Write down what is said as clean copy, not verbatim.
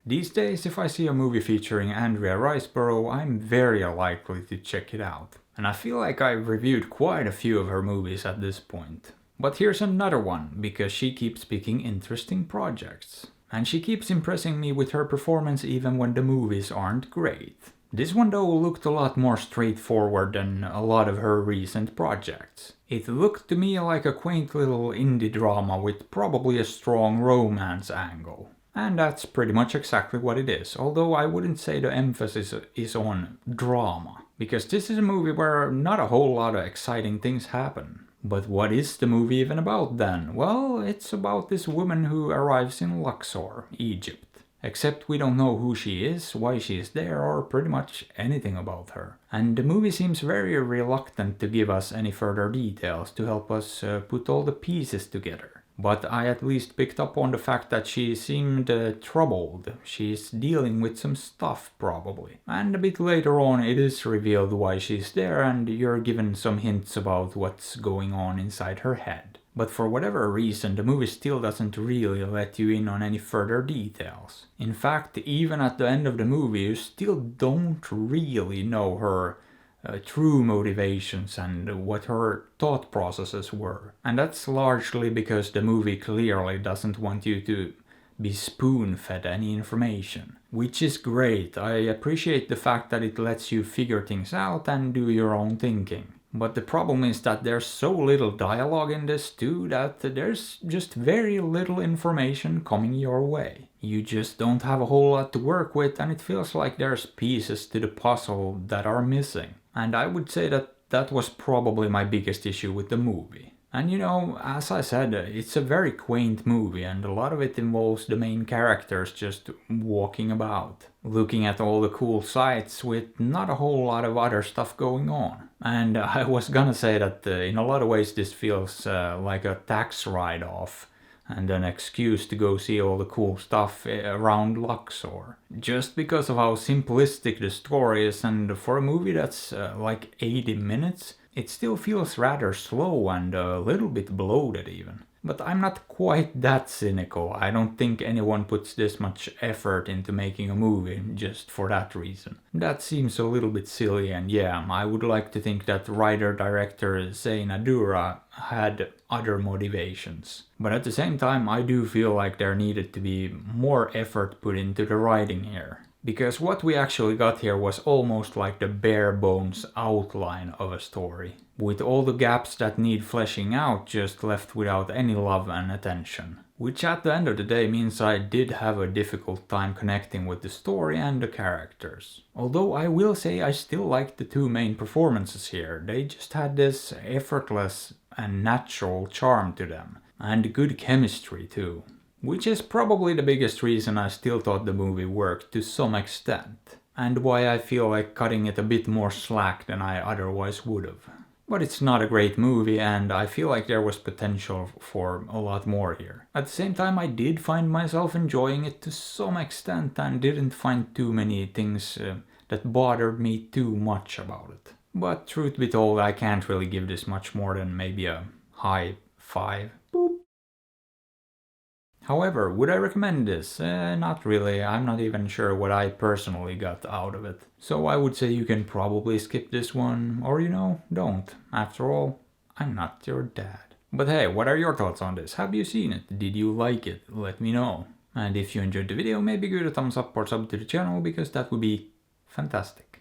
These days, if I see a movie featuring Andrea Riseborough, I'm very likely to check it out. And I feel like I've reviewed quite a few of her movies at this point. But here's another one, because she keeps picking interesting projects. And she keeps impressing me with her performance even when the movies aren't great. This one though looked a lot more straightforward than a lot of her recent projects. It looked to me like a quaint little indie drama with probably a strong romance angle. And that's pretty much exactly what it is, although I wouldn't say the emphasis is on drama. Because this is a movie where not a whole lot of exciting things happen. But what is the movie even about then? Well, it's about this woman who arrives in Luxor, Egypt. Except we don't know who she is, why she is there, or pretty much anything about her. And the movie seems very reluctant to give us any further details to help us put all the pieces together. But I at least picked up on the fact that she seemed troubled. She's dealing with some stuff probably. And a bit later on it is revealed why she's there and you're given some hints about what's going on inside her head. But for whatever reason, the movie still doesn't really let you in on any further details. In fact, even at the end of the movie, you still don't really know her true motivations and what her thought processes were. And that's largely because the movie clearly doesn't want you to be spoon-fed any information. Which is great. I appreciate the fact that it lets you figure things out and do your own thinking. But the problem is that there's so little dialogue in this too that there's just very little information coming your way. You just don't have a whole lot to work with and it feels like there's pieces to the puzzle that are missing. And I would say that that was probably my biggest issue with the movie. And you know, as I said, it's a very quaint movie and a lot of it involves the main characters just walking about, looking at all the cool sights with not a whole lot of other stuff going on. And I was gonna say that in a lot of ways this feels like a tax write-off and an excuse to go see all the cool stuff around Luxor. Just because of how simplistic the story is, and for a movie that's like 80 minutes, it still feels rather slow and a little bit bloated even. But I'm not quite that cynical. I don't think anyone puts this much effort into making a movie just for that reason. That seems a little bit silly, and yeah, I would like to think that writer-director Zain Adura had other motivations. But at the same time, I do feel like there needed to be more effort put into the writing here. Because what we actually got here was almost like the bare bones outline of a story, with all the gaps that need fleshing out just left without any love and attention. Which at the end of the day means I did have a difficult time connecting with the story and the characters. Although I will say I still liked the two main performances here, they just had this effortless and natural charm to them, and good chemistry too. Which is probably the biggest reason I still thought the movie worked to some extent, and why I feel like cutting it a bit more slack than I otherwise would have. But it's not a great movie and I feel like there was potential for a lot more here. At the same time I did find myself enjoying it to some extent and didn't find too many things that bothered me too much about it. But truth be told, I can't really give this much more than maybe a high 5. However, would I recommend this? Not really. I'm not even sure what I personally got out of it. So I would say you can probably skip this one, or you know, don't. After all, I'm not your dad. But hey, what are your thoughts on this? Have you seen it? Did you like it? Let me know. And if you enjoyed the video, maybe give it a thumbs up or sub to the channel, because that would be fantastic.